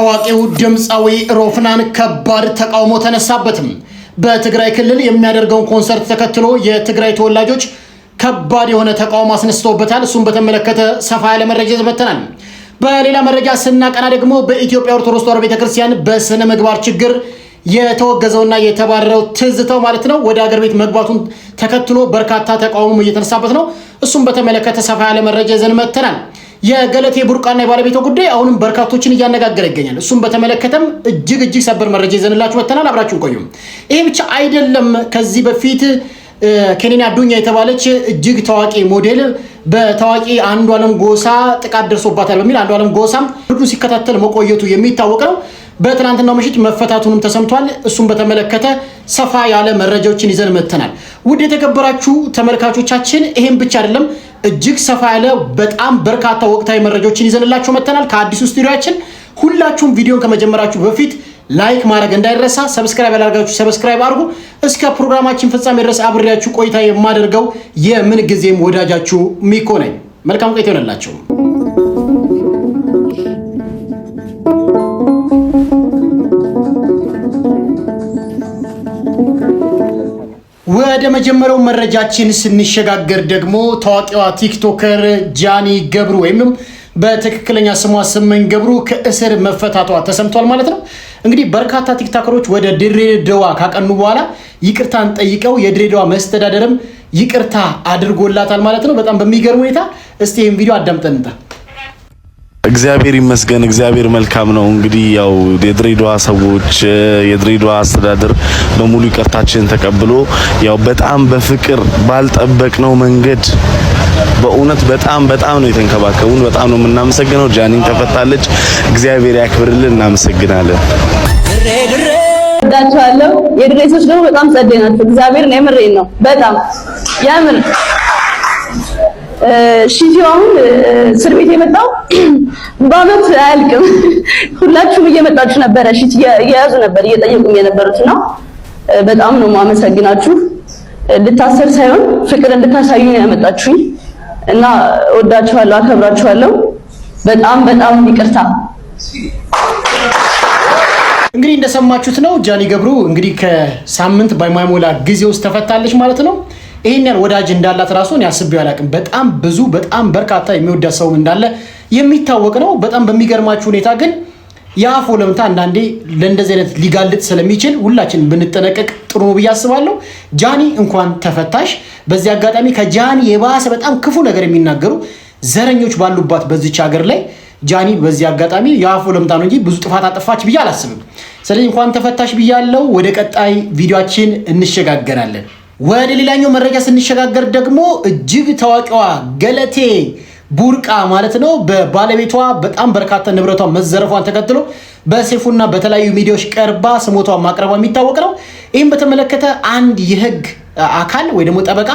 ታዋቂው ድምጻዊ ሮፍናን ከባድ ተቃውሞ ተነሳበትም። በትግራይ ክልል የሚያደርገውን ኮንሰርት ተከትሎ የትግራይ ተወላጆች ከባድ የሆነ ተቃውሞ አስነስተውበታል። እሱን በተመለከተ ሰፋ ያለ መረጃ ይዘበተናል። በሌላ መረጃ ስናቀና ደግሞ በኢትዮጵያ ኦርቶዶክስ ተዋሕዶ ቤተክርስቲያን በስነ ምግባር ችግር የተወገዘውና የተባረረው ትዝታው ማለት ነው ወደ ሀገር ቤት መግባቱን ተከትሎ በርካታ ተቃውሞ እየተነሳበት ነው። እሱን በተመለከተ ሰፋ ያለ መረጃ ይዘን መጥተናል። የገለቴ ቡርቃና የባለቤቷ ጉዳይ አሁንም በርካቶችን እያነጋገረ ይገኛል። እሱን በተመለከተም እጅግ ሰበር መረጃ ይዘንላችሁ መጥተናል። አብራችሁን ቆዩ። ይሄ ብቻ አይደለም። ከዚህ በፊት ኬኔና አዱኛ የተባለች እጅግ ታዋቂ ሞዴል በታዋቂ አንዱዓለም ጎሳ ጥቃት ደርሶባታል በሚል አንዱዓለም ጎሳም ሁሉ ሲከታተል መቆየቱ የሚታወቅ ነው። በትናንትናው ምሽት መፈታቱንም ተሰምቷል። እሱን በተመለከተ ሰፋ ያለ መረጃዎችን ይዘን መጥተናል። ውድ የተከበራችሁ ተመልካቾቻችን ይሄን ብቻ አይደለም እጅግ ሰፋ ያለ በጣም በርካታ ወቅታዊ መረጃዎችን ይዘንላችሁ መጥተናል ከአዲሱ ስቱዲዮአችን። ሁላችሁም ቪዲዮን ከመጀመራችሁ በፊት ላይክ ማድረግ እንዳይረሳ፣ ሰብስክራይብ ያላደረጋችሁ ሰብስክራይብ አድርጉ። እስከ ፕሮግራማችን ፍጻሜ ድረስ አብሬያችሁ ቆይታ የማደርገው የምን ጊዜም ወዳጃችሁ ሚኮ ነኝ። መልካም ቆይታ ይሆንላችሁ። ወደ መጀመሪያው መረጃችን ስንሸጋገር ደግሞ ታዋቂዋ ቲክቶከር ጃኒ ገብሩ ወይም በትክክለኛ ስሟ ስመኝ ገብሩ ከእስር መፈታቷ ተሰምቷል ማለት ነው። እንግዲህ በርካታ ቲክቶከሮች ወደ ድሬዳዋ ካቀኑ በኋላ ይቅርታን ጠይቀው የድሬዳዋ መስተዳደርም ይቅርታ አድርጎላታል ማለት ነው። በጣም በሚገርም ሁኔታ እስቲ ይሄን ቪዲዮ አዳምጠንታ። እግዚአብሔር ይመስገን፣ እግዚአብሔር መልካም ነው። እንግዲህ ያው የድሬዳዋ ሰዎች የድሬዳዋ አስተዳደር በሙሉ ይቅርታችንን ተቀብሎ ያው በጣም በፍቅር ባልጠበቅነው መንገድ በእውነት በጣም ነው የተንከባከቡን። በጣም ነው የምናመሰግነው። ጃኒን ተፈታለች። እግዚአብሔር ያክብርልን። እናመሰግናለን። ዳቻለው የድሬ ሰዎች ደግሞ በጣም ጸዴ ናቸው። እግዚአብሔር ነው የምሬን ነው። በጣም ያምር ሺቲውን እስር ቤት የመጣው በአመት አያልቅም። ሁላችሁም እየመጣችሁ ነበር፣ ሺቲ እየያዙ ነበር እየጠየቁኝ የነበሩትና በጣም ነው ማመሰግናችሁ። ልታሰር ሳይሆን ፍቅር እንድታሳዩ ነው ያመጣችሁኝ እና ወዳችኋለሁ፣ አከብራችኋለሁ። በጣም ይቅርታ። እንግዲህ እንደሰማችሁት ነው ጃኒ ገብሩ እንግዲህ ከሳምንት ባይሞላ ጊዜ ውስጥ ተፈታለች ማለት ነው። ይሄን ያህል ወዳጅ እንዳላት ራሱን ያስብ ያላቅም በጣም በርካታ የሚወዳት ሰው እንዳለ የሚታወቅ ነው። በጣም በሚገርማችሁ ሁኔታ ግን የአፍ ወለምታ አንዳንዴ ለእንደዚህ አይነት ሊጋልጥ ስለሚችል ሁላችን ብንጠነቀቅ ጥሩ ነው ብዬ አስባለሁ። ጃኒ እንኳን ተፈታሽ። በዚህ አጋጣሚ ከጃኒ የባሰ በጣም ክፉ ነገር የሚናገሩ ዘረኞች ባሉባት በዚች ሀገር ላይ ጃኒ በዚህ አጋጣሚ የአፍ ወለምታ ነው እንጂ ብዙ ጥፋት አጠፋች ብዬ አላስብም። ስለዚህ እንኳን ተፈታሽ ብያለሁ። ወደ ቀጣይ ቪዲዮአችን እንሸጋገራለን። ወደ ሌላኛው መረጃ ስንሸጋገር ደግሞ እጅግ ታዋቂዋ ገለቴ ቡርቃ ማለት ነው በባለቤቷ በጣም በርካታ ንብረቷ መዘረፏን ተከትሎ በሴፉና በተለያዩ ሚዲያዎች ቀርባ ስሞቷን ማቅረቧ የሚታወቅ ነው። ይህም በተመለከተ አንድ የህግ አካል ወይ ደግሞ ጠበቃ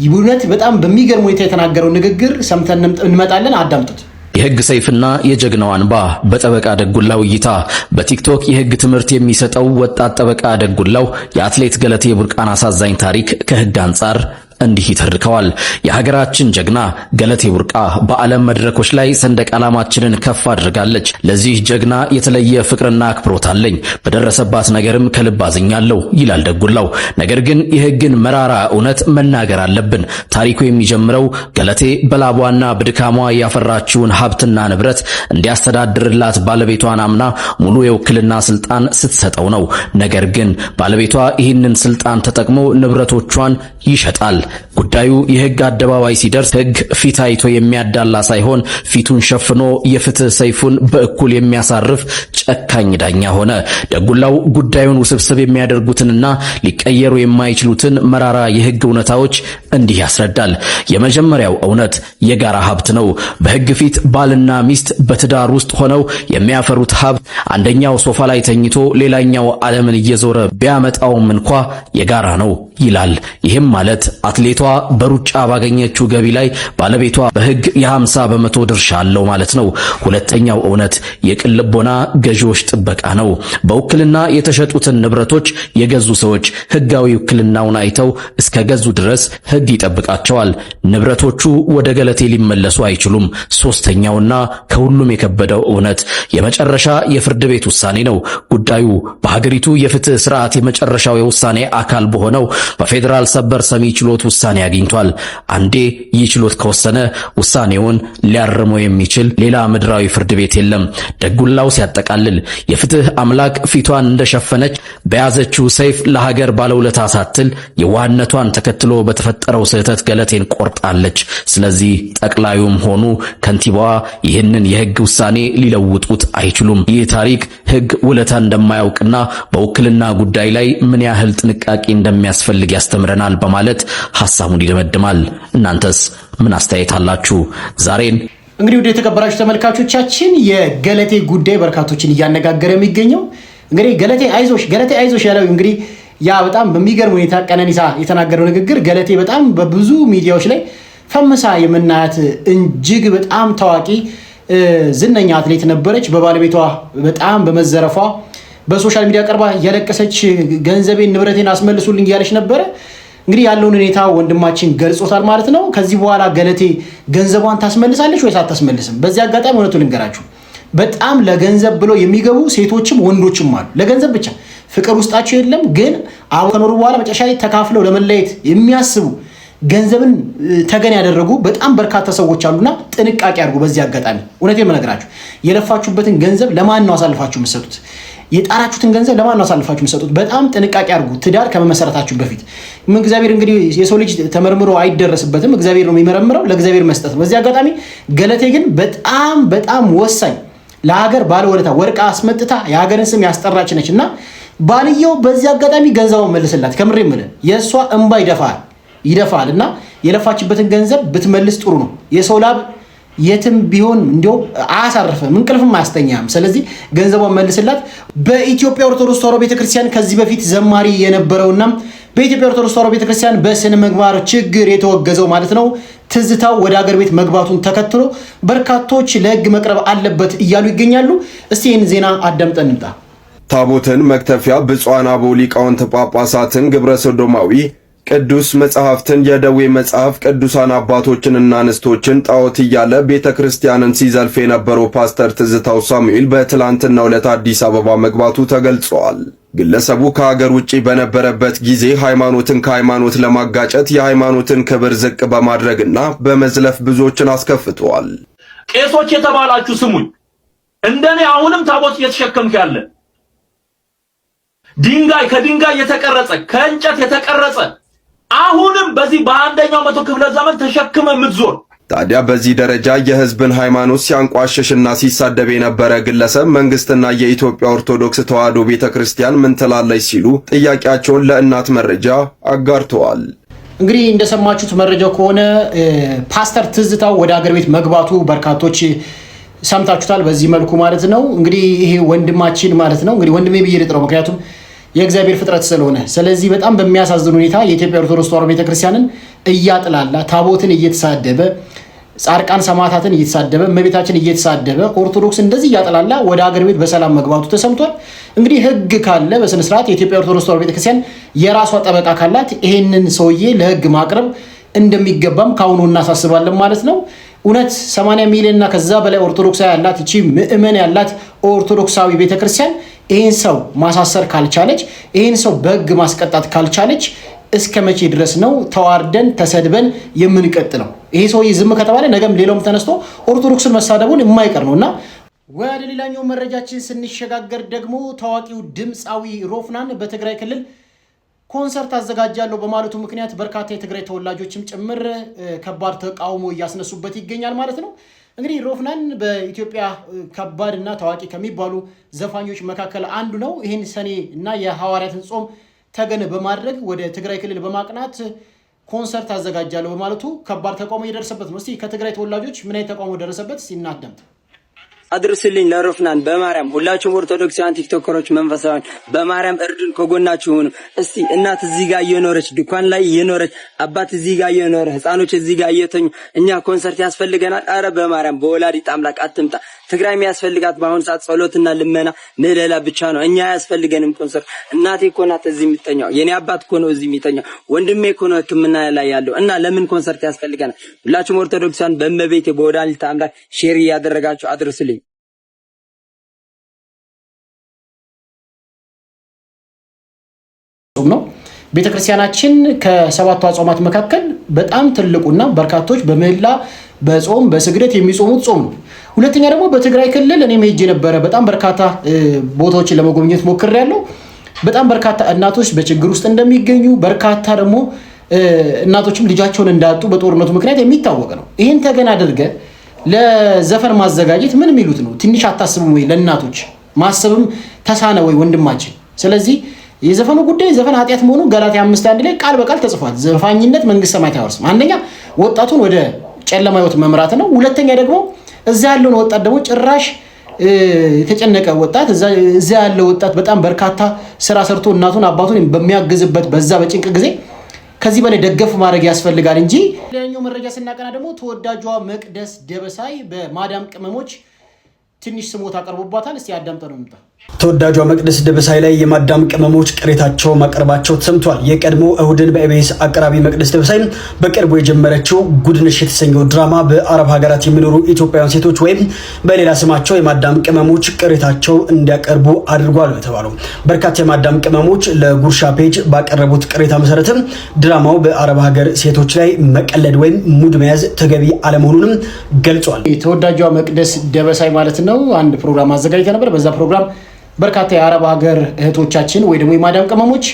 ይቡነት በጣም በሚገርም ሁኔታ የተናገረው ንግግር ሰምተን እንመጣለን። አዳምጡት። የህግ ሰይፍና የጀግናው አንባ በጠበቃ ደጉላው እይታ በቲክቶክ የህግ ትምህርት የሚሰጠው ወጣት ጠበቃ ደጉላው የአትሌት ገለቴ ቡርቃን አሳዛኝ ታሪክ ከህግ አንጻር እንዲህ ይተርከዋል። የሀገራችን ጀግና ገለቴ ቡርቃ በዓለም መድረኮች ላይ ሰንደቅ ዓላማችንን ከፍ አድርጋለች። ለዚህ ጀግና የተለየ ፍቅርና አክብሮት አለኝ። በደረሰባት ነገርም ከልብ አዝኛለሁ ይላል ደጉላው። ነገር ግን የህግን መራራ እውነት መናገር አለብን። ታሪኩ የሚጀምረው ገለቴ በላቧና በድካሟ ያፈራችውን ሀብትና ንብረት እንዲያስተዳድርላት ባለቤቷን አምና ሙሉ የውክልና ስልጣን ስትሰጠው ነው። ነገር ግን ባለቤቷ ይህንን ስልጣን ተጠቅሞ ንብረቶቿን ይሸጣል። ጉዳዩ የህግ አደባባይ ሲደርስ ህግ ፊት አይቶ የሚያዳላ ሳይሆን ፊቱን ሸፍኖ የፍትህ ሰይፉን በእኩል የሚያሳርፍ ጨካኝ ዳኛ ሆነ። ደጉላው ጉዳዩን ውስብስብ የሚያደርጉትንና ሊቀየሩ የማይችሉትን መራራ የህግ እውነታዎች እንዲህ ያስረዳል። የመጀመሪያው እውነት የጋራ ሀብት ነው። በህግ ፊት ባልና ሚስት በትዳር ውስጥ ሆነው የሚያፈሩት ሀብት አንደኛው ሶፋ ላይ ተኝቶ ሌላኛው ዓለምን እየዞረ ቢያመጣውም እንኳ የጋራ ነው ይላል። ይህም ማለት አትሌቷ በሩጫ ባገኘችው ገቢ ላይ ባለቤቷ በህግ የ50 በመቶ ድርሻ አለው ማለት ነው። ሁለተኛው እውነት የቅን ልቦና ገዢዎች ጥበቃ ነው። በውክልና የተሸጡትን ንብረቶች የገዙ ሰዎች ህጋዊ ውክልናውን አይተው እስከ ገዙ ድረስ ህግ ይጠብቃቸዋል። ንብረቶቹ ወደ ገለቴ ሊመለሱ አይችሉም። ሶስተኛውና ከሁሉም የከበደው እውነት የመጨረሻ የፍርድ ቤት ውሳኔ ነው። ጉዳዩ በሀገሪቱ የፍትህ ስርዓት የመጨረሻው የውሳኔ አካል በሆነው በፌዴራል ሰበር ሰሚ ችሎት ውሳኔ አግኝቷል። አንዴ ይህ ችሎት ከወሰነ ውሳኔውን ሊያርመው የሚችል ሌላ ምድራዊ ፍርድ ቤት የለም። ደጉላው ሲያጠቃልል የፍትህ አምላክ ፊቷን እንደሸፈነች በያዘችው ሰይፍ ለሀገር ባለውለታ ሳትል የዋህነቷን ተከትሎ በተፈጠረው ስህተት ገለቴን ቆርጣለች። ስለዚህ ጠቅላዩም ሆኑ ከንቲባዋ ይህንን የህግ ውሳኔ ሊለውጡት አይችሉም። ይህ ታሪክ ህግ ውለታ እንደማያውቅና በውክልና ጉዳይ ላይ ምን ያህል ጥንቃቄ እንደሚያስፈልግ ያስተምረናል በማለት ሐሳቡን ይደመድማል። እናንተስ ምን አስተያየት አላችሁ? ዛሬን እንግዲህ ወደ የተከበራችሁ ተመልካቾቻችን የገለቴ ጉዳይ በርካቶችን እያነጋገረ የሚገኘው እንግዲህ ገለቴ አይዞሽ ያለው እንግዲህ ያ በጣም በሚገርም ሁኔታ ቀነኒሳ የተናገረው ንግግር ገለቴ በጣም በብዙ ሚዲያዎች ላይ ፈምሳ የምናያት እጅግ በጣም ታዋቂ ዝነኛ አትሌት ነበረች። በባለቤቷ በጣም በመዘረፏ በሶሻል ሚዲያ ቀርባ ያለቀሰች ገንዘቤን ንብረቴን አስመልሱልኝ ያለች ነበረ። እንግዲህ ያለውን ሁኔታ ወንድማችን ገልጾታል ማለት ነው። ከዚህ በኋላ ገለቴ ገንዘቧን ታስመልሳለች ወይስ አታስመልስም? በዚህ አጋጣሚ እውነቱ ልንገራችሁ፣ በጣም ለገንዘብ ብለው የሚገቡ ሴቶችም ወንዶችም አሉ። ለገንዘብ ብቻ ፍቅር ውስጣቸው የለም፣ ግን አብረው ከኖሩ በኋላ መጨረሻ ላይ ተካፍለው ለመለየት የሚያስቡ ገንዘብን ተገን ያደረጉ በጣም በርካታ ሰዎች አሉና ጥንቃቄ አድርጉ። በዚህ አጋጣሚ እውነቴን የምነግራችሁ የለፋችሁበትን ገንዘብ ለማን ነው አሳልፋችሁ የምትሰጡት? የጣራችሁትን ገንዘብ ለማን ነው አሳልፋችሁ የምትሰጡት? በጣም ጥንቃቄ አድርጉ። ትዳር ከመመሰረታችሁ በፊት እግዚአብሔር እንግዲህ የሰው ልጅ ተመርምሮ አይደረስበትም። እግዚአብሔር ነው የሚመረምረው፣ ለእግዚአብሔር መስጠት ነው። በዚህ አጋጣሚ ገለቴ ግን በጣም ወሳኝ ለሀገር ባለውለታ ወርቅ አስመጥታ የሀገርን ስም ያስጠራች ነች እና ባልየው በዚህ አጋጣሚ ገንዘቡን መልስላት። ከምሬ የምልህ የእሷ እንባ ይደፋል እና የለፋችበትን ገንዘብ ብትመልስ ጥሩ ነው። የሰው ላብ የትም ቢሆን እንዲያው አያሳርፍም፣ እንቅልፍም አያስተኛም። ስለዚህ ገንዘቧን መልስላት። በኢትዮጵያ ኦርቶዶክስ ተዋሕዶ ቤተክርስቲያን ከዚህ በፊት ዘማሪ የነበረውና በኢትዮጵያ ኦርቶዶክስ ተዋሕዶ ቤተክርስቲያን በስነ ምግባር ችግር የተወገዘው ማለት ነው ትዝታው ወደ ሀገር ቤት መግባቱን ተከትሎ በርካቶች ለሕግ መቅረብ አለበት እያሉ ይገኛሉ። እስቲ ይህን ዜና አዳምጠን እንምጣ። ታቦትን መክተፊያ ብፁዓን አበው ሊቃውንት ጳጳሳትን ግብረ ሰዶማዊ ቅዱስ መጽሐፍትን የደዌ መጽሐፍ ቅዱሳን አባቶችንና እንስቶችን ጣዖት እያለ ቤተ ክርስቲያንን ሲዘልፍ የነበረው ፓስተር ትዝታው ሳሙኤል በትላንትናው ዕለት አዲስ አበባ መግባቱ ተገልጿል። ግለሰቡ ከሀገር ውጪ በነበረበት ጊዜ ሃይማኖትን ከሃይማኖት ለማጋጨት የሃይማኖትን ክብር ዝቅ በማድረግና በመዝለፍ ብዙዎችን አስከፍተዋል። ቄሶች የተባላችሁ ስሙኝ፣ እንደኔ አሁንም ታቦት እየተሸከምክ ያለ ከድንጋይ የተቀረጸ ከእንጨት የተቀረጸ አሁንም በዚህ በአንደኛው መቶ ክፍለ ዘመን ተሸክመ የምትዞር ታዲያ በዚህ ደረጃ የሕዝብን ሃይማኖት ሲያንቋሽሽና ሲሳደብ የነበረ ግለሰብ መንግስትና የኢትዮጵያ ኦርቶዶክስ ተዋሕዶ ቤተክርስቲያን ምን ትላለች ሲሉ ጥያቄያቸውን ለእናት መረጃ አጋርተዋል። እንግዲህ እንደሰማችሁት መረጃው ከሆነ ፓስተር ትዝታው ወደ ሀገር ቤት መግባቱ በርካቶች ሰምታችሁታል። በዚህ መልኩ ማለት ነው። እንግዲህ ይሄ ወንድማችን ማለት ነው እንግዲህ ወንድሜ ብዬ ልጥረው፣ ምክንያቱም የእግዚአብሔር ፍጥረት ስለሆነ። ስለዚህ በጣም በሚያሳዝን ሁኔታ የኢትዮጵያ ኦርቶዶክስ ተዋሕዶ ቤተክርስቲያንን እያጥላላ ታቦትን እየተሳደበ ጻድቃን ሰማዕታትን እየተሳደበ እመቤታችን እየተሳደበ ኦርቶዶክስ እንደዚህ እያጥላላ ወደ ሀገር ቤት በሰላም መግባቱ ተሰምቷል። እንግዲህ ሕግ ካለ በስነ ስርዓት የኢትዮጵያ ኦርቶዶክስ ተዋሕዶ ቤተክርስቲያን የራሷ ጠበቃ ካላት ይሄንን ሰውዬ ለሕግ ማቅረብ እንደሚገባም ካሁኑ እናሳስባለን ማለት ነው። እውነት 80 ሚሊዮን እና ከዛ በላይ ኦርቶዶክሳዊ ያላት እቺ ምእመን ያላት ኦርቶዶክሳዊ ቤተክርስቲያን ይህን ሰው ማሳሰር ካልቻለች፣ ይህን ሰው በሕግ ማስቀጣት ካልቻለች እስከ መቼ ድረስ ነው ተዋርደን ተሰድበን የምንቀጥለው? ይሄ ሰውዬ ዝም ከተባለ ነገም ሌላውም ተነስቶ ኦርቶዶክስን መሳደቡን የማይቀር ነውና ወደ ሌላኛው መረጃችን ስንሸጋገር ደግሞ ታዋቂው ድምፃዊ ሮፍናን በትግራይ ክልል ኮንሰርት አዘጋጃለሁ በማለቱ ምክንያት በርካታ የትግራይ ተወላጆችም ጭምር ከባድ ተቃውሞ እያስነሱበት ይገኛል ማለት ነው። እንግዲህ ሮፍናን በኢትዮጵያ ከባድ እና ታዋቂ ከሚባሉ ዘፋኞች መካከል አንዱ ነው። ይህን ሰኔ እና የሐዋርያትን ጾም ተገን በማድረግ ወደ ትግራይ ክልል በማቅናት ኮንሰርት አዘጋጃለሁ በማለቱ ከባድ ተቃውሞ እየደረሰበት ነው። እስቲ ከትግራይ ተወላጆች ምን አይነት ተቃውሞ ደረሰበት ሲናደምጥ አድርስልኝ ለሮፍናን በማርያም ሁላችሁም ኦርቶዶክሳውያን ቲክቶከሮች መንፈሳውያን በማርያም እርዱን ከጎናችሁ ሁኑ። እስቲ እናት እዚህ ጋር እየኖረች ድኳን ላይ እየኖረች አባት እዚህ ጋር እየኖረ ህፃኖች እዚህ ጋር እየተኙ እኛ ኮንሰርት ያስፈልገናል። አረ በማርያም በወላዲተ አምላክ አትምጣ። ትግራይ የሚያስፈልጋት በአሁን ሰዓት ጸሎትና ልመና ምህለላ ብቻ ነው። እኛ ያስፈልገንም ኮንሰርት። እናቴ እኮ ናት እዚህ የሚተኛው፣ የኔ አባት እኮ ነው እዚህ የሚተኛው፣ ወንድሜ እኮ ነው ህክምና ላይ ያለው እና ለምን ኮንሰርት ያስፈልገናል? ሁላችሁም ኦርቶዶክሳውያን በእመቤቴ በወላዲተ አምላክ ሼር እያደረጋችሁ አድርስልኝ። ነው ቤተክርስቲያናችን ከሰባቱ አጾማት መካከል በጣም ትልቁና በርካቶች በምህላ በጾም በስግደት የሚጾሙት ጾም ነው። ሁለተኛ ደግሞ በትግራይ ክልል እኔም ሄጄ ነበረ። በጣም በርካታ ቦታዎችን ለመጎብኘት ሞክሬያለሁ። በጣም በርካታ እናቶች በችግር ውስጥ እንደሚገኙ፣ በርካታ ደግሞ እናቶችም ልጃቸውን እንዳጡ በጦርነቱ ምክንያት የሚታወቅ ነው። ይህን ተገን አድርገ ለዘፈን ማዘጋጀት ምን የሚሉት ነው? ትንሽ አታስብም ወይ? ለእናቶች ማሰብም ተሳነ ወይ ወንድማችን? ስለዚህ የዘፈኑ ጉዳይ ዘፈን ኃጢአት መሆኑ ገላትያ 5:1 ላይ ቃል በቃል ተጽፏል። ዘፋኝነት መንግስተ ሰማያት አይወርስም። አንደኛ ወጣቱን ወደ ጨለማ ህይወት መምራት ነው። ሁለተኛ ደግሞ እዛ ያለውን ወጣት ደግሞ ጭራሽ የተጨነቀ ወጣት እዛ ያለው ወጣት በጣም በርካታ ስራ ሰርቶ እናቱን አባቱን በሚያግዝበት በዛ በጭንቅ ጊዜ ከዚህ በላይ ደገፍ ማድረግ ያስፈልጋል እንጂ። ሌላኛው መረጃ ስናቀና ደግሞ ተወዳጇ መቅደስ ደበሳይ በማዳም ቅመሞች ትንሽ ስሞታ አቀርቦባታል። እስቲ አዳምጠን እንምጣ። ተወዳጇ መቅደስ ደበሳይ ላይ የማዳም ቅመሞች ቅሬታቸው ማቅረባቸው ተሰምቷል። የቀድሞ እሁድን በኢቢኤስ አቅራቢ መቅደስ ደበሳይ በቅርቡ የጀመረችው ጉድነሽ የተሰኘው ድራማ በአረብ ሀገራት የሚኖሩ ኢትዮጵያውያን ሴቶች ወይም በሌላ ስማቸው የማዳም ቅመሞች ቅሬታቸው እንዲያቀርቡ አድርጓል የተባለው በርካታ የማዳም ቅመሞች ለጉርሻ ፔጅ ባቀረቡት ቅሬታ መሰረትም ድራማው በአረብ ሀገር ሴቶች ላይ መቀለድ ወይም ሙድ መያዝ ተገቢ አለመሆኑንም ገልጿል። ተወዳጇ መቅደስ ደበሳይ ማለት ነው አንድ ፕሮግራም አዘጋጅታ ነበር። በዛ ፕሮግራም በርካታ የአረብ ሀገር እህቶቻችን ወይ ደግሞ የማዳም ቅመሞች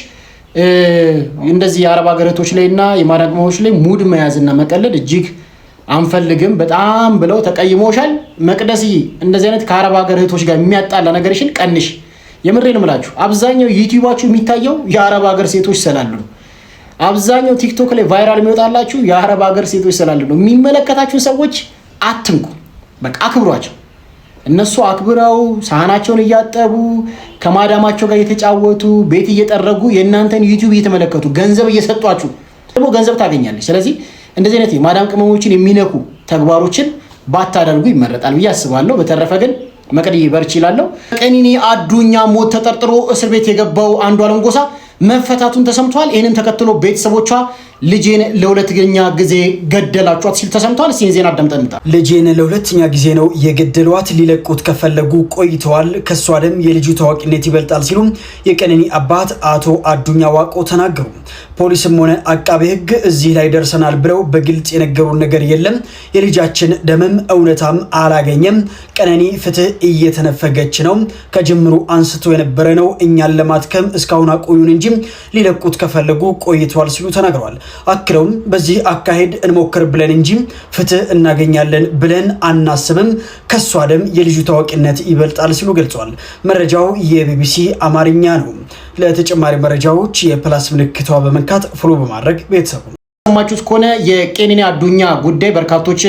እንደዚህ የአረብ ሀገር እህቶች ላይና የማዳም ቅመሞች ላይ ሙድ መያዝና መቀለድ እጅግ አንፈልግም በጣም ብለው ተቀይሞሻል። መቅደስዬ እንደዚህ አይነት ከአረብ ሀገር እህቶች ጋር የሚያጣላ ነገርሽን ቀንሽ። የምሬን እምላችሁ አብዛኛው ዩቲዩባችሁ የሚታየው የአረብ ሀገር ሴቶች ስላሉ ነው። አብዛኛው ቲክቶክ ላይ ቫይራል የሚወጣላችሁ የአረብ ሀገር ሴቶች ስላሉ ነው። የሚመለከታችሁ ሰዎች አትንኩ፣ በቃ አክብሯቸው። እነሱ አክብረው ሳህናቸውን እያጠቡ ከማዳማቸው ጋር እየተጫወቱ ቤት እየጠረጉ የእናንተን ዩቲዩብ እየተመለከቱ ገንዘብ እየሰጧችሁ ደግሞ ገንዘብ ታገኛለች። ስለዚህ እንደዚህ አይነት ማዳም ቅመሞችን የሚነኩ ተግባሮችን ባታደርጉ ይመረጣል ብዬ አስባለሁ። በተረፈ ግን መቅዲ በርቺ እላለሁ። ቀነኒ አዱኛ ሞት ተጠርጥሮ እስር ቤት የገባው አንዱዓለም ጎሳ መፈታቱን ተሰምቷል። ይህንን ተከትሎ ቤተሰቦቿ ልጄን ለሁለተኛ ጊዜ ገደላችኋት ሲል ተሰምቷል። እስኪ ዜና አዳምጠን እንጣ። ልጄን ለሁለተኛ ጊዜ ነው የገደሏት፣ ሊለቁት ከፈለጉ ቆይተዋል፣ ከሷ ደም የልጁ ታዋቂነት ይበልጣል ሲሉ የቀነኒ አባት አቶ አዱኛ ዋቆ ተናገሩ። ፖሊስም ሆነ አቃቤ ሕግ እዚህ ላይ ደርሰናል ብለው በግልጽ የነገሩን ነገር የለም። የልጃችን ደምም እውነታም አላገኘም። ቀነኒ ፍትህ እየተነፈገች ነው። ከጅምሩ አንስቶ የነበረ ነው። እኛን ለማትከም እስካሁን አቆዩን እንጂ ሊለቁት ከፈለጉ ቆይተዋል ሲሉ ተናግረዋል። አክለውም በዚህ አካሄድ እንሞክር ብለን እንጂ ፍትህ እናገኛለን ብለን አናስብም። ከሷ ደም የልጁ ታዋቂነት ይበልጣል ሲሉ ገልጸዋል። መረጃው የቢቢሲ አማርኛ ነው። ለተጨማሪ መረጃዎች የፕላስ ምልክቷ በመንካት ፎሎ በማድረግ ቤተሰቡ ሰማችሁት ከሆነ የቀነኒ አዱኛ ጉዳይ በርካቶች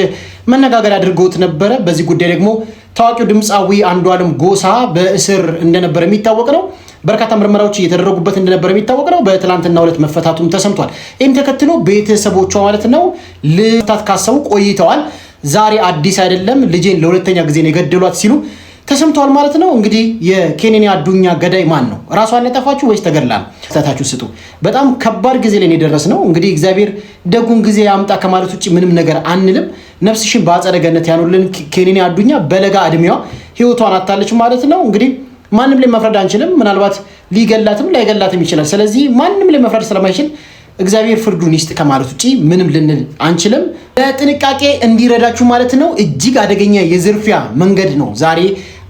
መነጋገር አድርገውት ነበረ። በዚህ ጉዳይ ደግሞ ታዋቂው ድምፃዊ አንዱዓለም ጎሳ በእስር እንደነበረ የሚታወቅ ነው። በርካታ ምርመራዎች እየተደረጉበት እንደነበረ የሚታወቅ ነው። በትላንትና ዕለት መፈታቱም ተሰምቷል። ይህም ተከትሎ ቤተሰቦቿ ማለት ነው ልፈታት ካሰቡ ቆይተዋል። ዛሬ አዲስ አይደለም ልጄን ለሁለተኛ ጊዜ ነው የገደሏት ሲሉ ተሰምቷል ማለት ነው። እንግዲህ የቀነኒ አዱኛ ገዳይ ማን ነው? ራሷን ያጠፋችሁ ወይስ ተገድላ ነው? ተታችሁ ስጡ። በጣም ከባድ ጊዜ ላይ የደረስነው እንግዲህ እግዚአብሔር ደጉን ጊዜ ያምጣ ከማለት ውጭ ምንም ነገር አንልም። ነፍስሽን በአጸደ ገነት ያኑርልን። ቀነኒ አዱኛ በለጋ እድሜዋ ህይወቷን አጣለች ማለት ነው። እንግዲህ ማንም ላይ መፍረድ አንችልም። ምናልባት ሊገላትም ላይገላትም ይችላል። ስለዚህ ማንም ላይ መፍረድ ስለማይችል እግዚአብሔር ፍርዱን ይስጥ ከማለት ውጪ ምንም ልንል አንችልም። ለጥንቃቄ እንዲረዳችሁ ማለት ነው እጅግ አደገኛ የዝርፊያ መንገድ ነው ዛሬ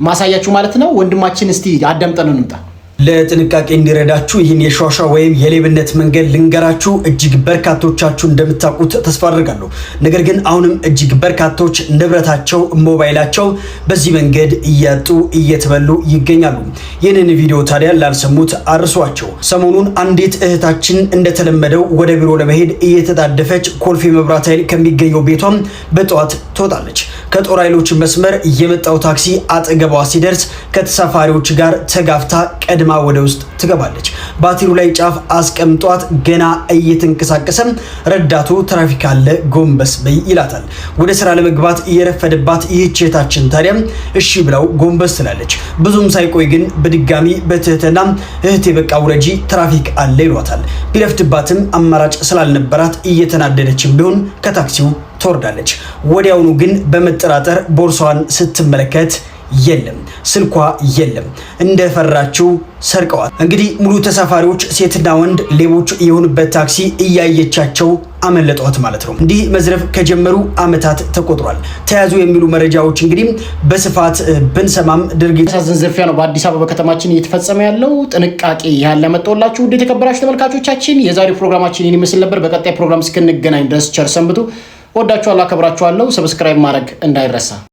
ማሳያችሁ ማለት ነው። ወንድማችን እስቲ አዳምጠን እንምጣ። ለጥንቃቄ እንዲረዳችሁ ይህን የሿሿ ወይም የሌብነት መንገድ ልንገራችሁ። እጅግ በርካቶቻችሁ እንደምታውቁት ተስፋ አድርጋለሁ። ነገር ግን አሁንም እጅግ በርካቶች ንብረታቸው፣ ሞባይላቸው በዚህ መንገድ እያጡ እየተበሉ ይገኛሉ። ይህንን ቪዲዮ ታዲያ ላልሰሙት አርሷቸው። ሰሞኑን አንዲት እህታችን እንደተለመደው ወደ ቢሮ ለመሄድ እየተጣደፈች ኮልፌ መብራት ኃይል ከሚገኘው ቤቷም በጠዋት ትወጣለች። ከጦር ኃይሎች መስመር የመጣው ታክሲ አጠገቧ ሲደርስ ከተሳፋሪዎች ጋር ተጋፍታ ቀድማ ወደ ውስጥ ትገባለች። ባትሪው ላይ ጫፍ አስቀምጧት ገና እየተንቀሳቀሰ ረዳቱ ትራፊክ አለ ጎንበስ በይ ይላታል። ወደ ስራ ለመግባት እየረፈደባት ይህች እህታችን ታዲያ እሺ ብለው ጎንበስ ትላለች። ብዙም ሳይቆይ ግን በድጋሚ በትህትና እህቴ በቃ ውረጂ ትራፊክ አለ ይሏታል። ቢረፍድባትም አማራጭ ስላልነበራት እየተናደደችም ቢሆን ከታክሲው ትወርዳለች። ወዲያውኑ ግን በመጠራጠር ቦርሷን ስትመለከት የለም፣ ስልኳ የለም። እንደፈራችው ሰርቀዋል። እንግዲህ ሙሉ ተሳፋሪዎች ሴትና ወንድ ሌቦች የሆኑበት ታክሲ እያየቻቸው አመለጧት ማለት ነው። እንዲህ መዝረፍ ከጀመሩ አመታት ተቆጥሯል። ተያዙ የሚሉ መረጃዎች እንግዲህ በስፋት ብንሰማም ድርጊት ያሳዝን ዝርፊያ ነው በአዲስ አበባ ከተማችን እየተፈጸመ ያለው። ጥንቃቄ ያለ መጣውላችሁ ውድ የተከበራችሁ ተመልካቾቻችን፣ የዛሬው ፕሮግራማችን ይህን ይመስል ነበር። በቀጣይ ፕሮግራም እስክንገናኝ ድረስ ቸር ሰንብቱ። ወዳችኋለሁ፣ አከብራችኋለሁ። ሰብስክራይብ ማድረግ እንዳይረሳ።